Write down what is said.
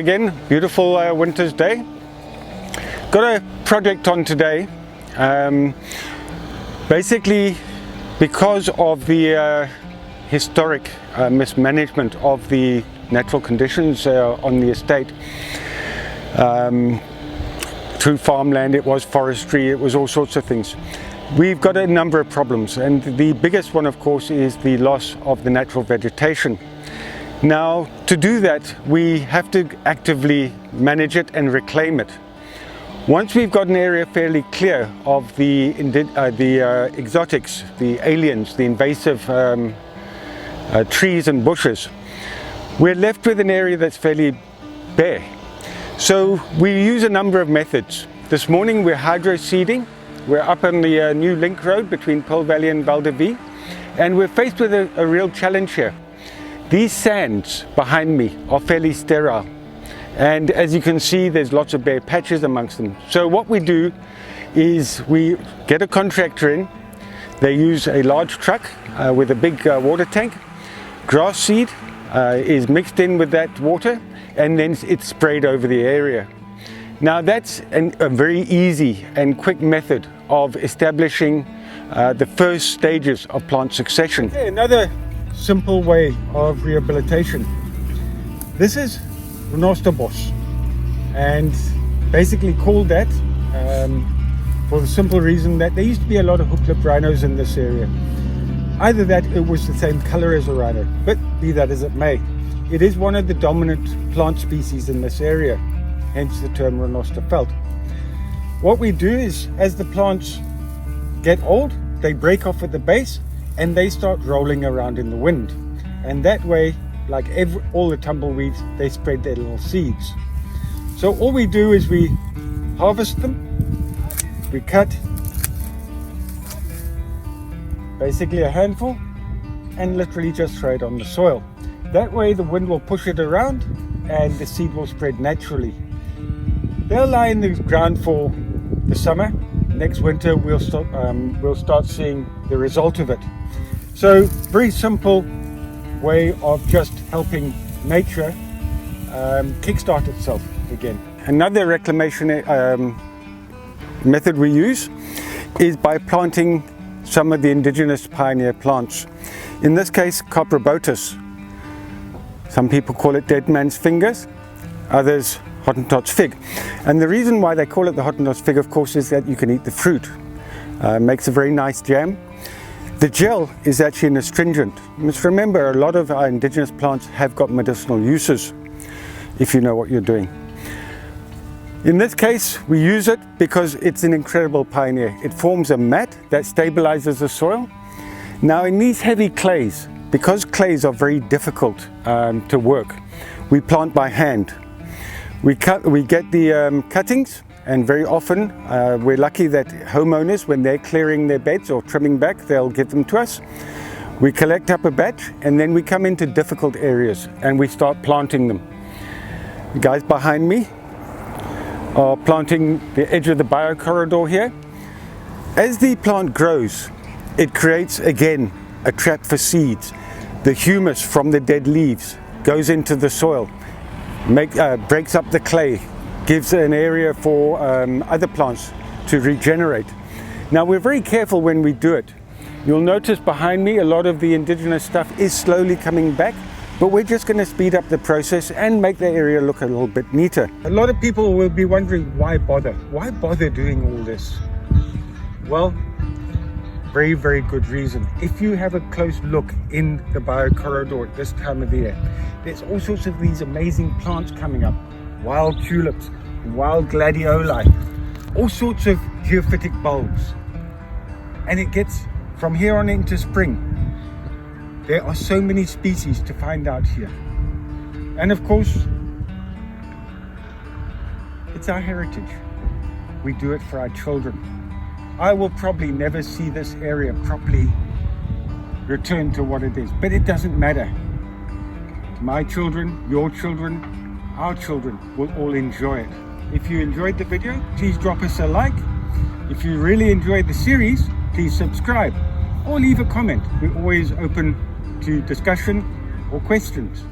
again, beautiful winter's day. Got a project on today. Basically, because of the historic mismanagement of the natural conditions on the estate, through farmland, it was forestry, it was all sorts of things. We've got a number of problems, and the biggest one, of course, is the loss of the natural vegetation. Now, to do that, we have to actively manage it and reclaim it. Once we've got an area fairly clear of the exotics, the aliens, the invasive trees and bushes, we're left with an area that's fairly bare. So we use a number of methods. This morning we're hydro seeding. We're up on the new link road between Pearl Valley and Val de Vie, and we're faced with a real challenge here. These sands behind me are fairly sterile, and as you can see, there's lots of bare patches amongst them. So what we do is we get a contractor in. They use a large truck with a big water tank. Grass seed is mixed in with that water, and then it's sprayed over the area. Now that's a very easy and quick method of establishing the first stages of plant succession. Okay, another simple way of rehabilitation. This is rhinoceros, and basically called that for the simple reason that there used to be a lot of hook-lipped rhinos in this area. Either that it was the same color as a rhino, but be that as it may, it is one of the dominant plant species in this area, hence the term rhinoceros. What we do is, as the plants get old, they break off at the base and they start rolling around in the wind. And that way, like all the tumbleweeds, they spread their little seeds. So all we do is we harvest them, we cut basically a handful and literally just throw it on the soil. That way the wind will push it around and the seed will spread naturally. They'll lie in the ground for the summer. Next winter we'll start seeing the result of it. So very simple way of just helping nature kickstart itself again. Another reclamation method we use is by planting some of the indigenous pioneer plants. In this case, Coprobotus. Some people call it dead man's fingers, others Hottentot's fig. And the reason why they call it the Hottentot's fig, of course, is that you can eat the fruit. Makes a very nice jam. The gel is actually an astringent. You must remember, a lot of our indigenous plants have got medicinal uses, if you know what you're doing. In this case, we use it because it's an incredible pioneer. It forms a mat that stabilizes the soil. Now in these heavy clays, because clays are very difficult to work, we plant by hand. We get the cuttings, and very often we're lucky that homeowners, when they're clearing their beds or trimming back, they'll give them to us. We collect up a batch and then we come into difficult areas and we start planting them. The guys behind me are planting the edge of the biocorridor here. As the plant grows, it creates again a trap for seeds. The humus from the dead leaves goes into the soil, breaks up the clay, gives an area for other plants to regenerate. Now we're very careful when we do it. You'll notice behind me a lot of the indigenous stuff is slowly coming back, but we're just going to speed up the process and make the area look a little bit neater. A lot of people will be wondering, why bother? Why bother doing all this? Well, very, very good reason. If you have a close look in the biocorridor at this time of the year, there's all sorts of these amazing plants coming up. Wild tulips, wild gladioli, all sorts of geophytic bulbs. And it gets from here on into spring. There are so many species to find out here. And of course, it's our heritage. We do it for our children. I will probably never see this area properly return to what it is, but it doesn't matter. My children, your children, our children will all enjoy it. If you enjoyed the video, please drop us a like. If you really enjoyed the series, please subscribe or leave a comment. We're always open to discussion or questions.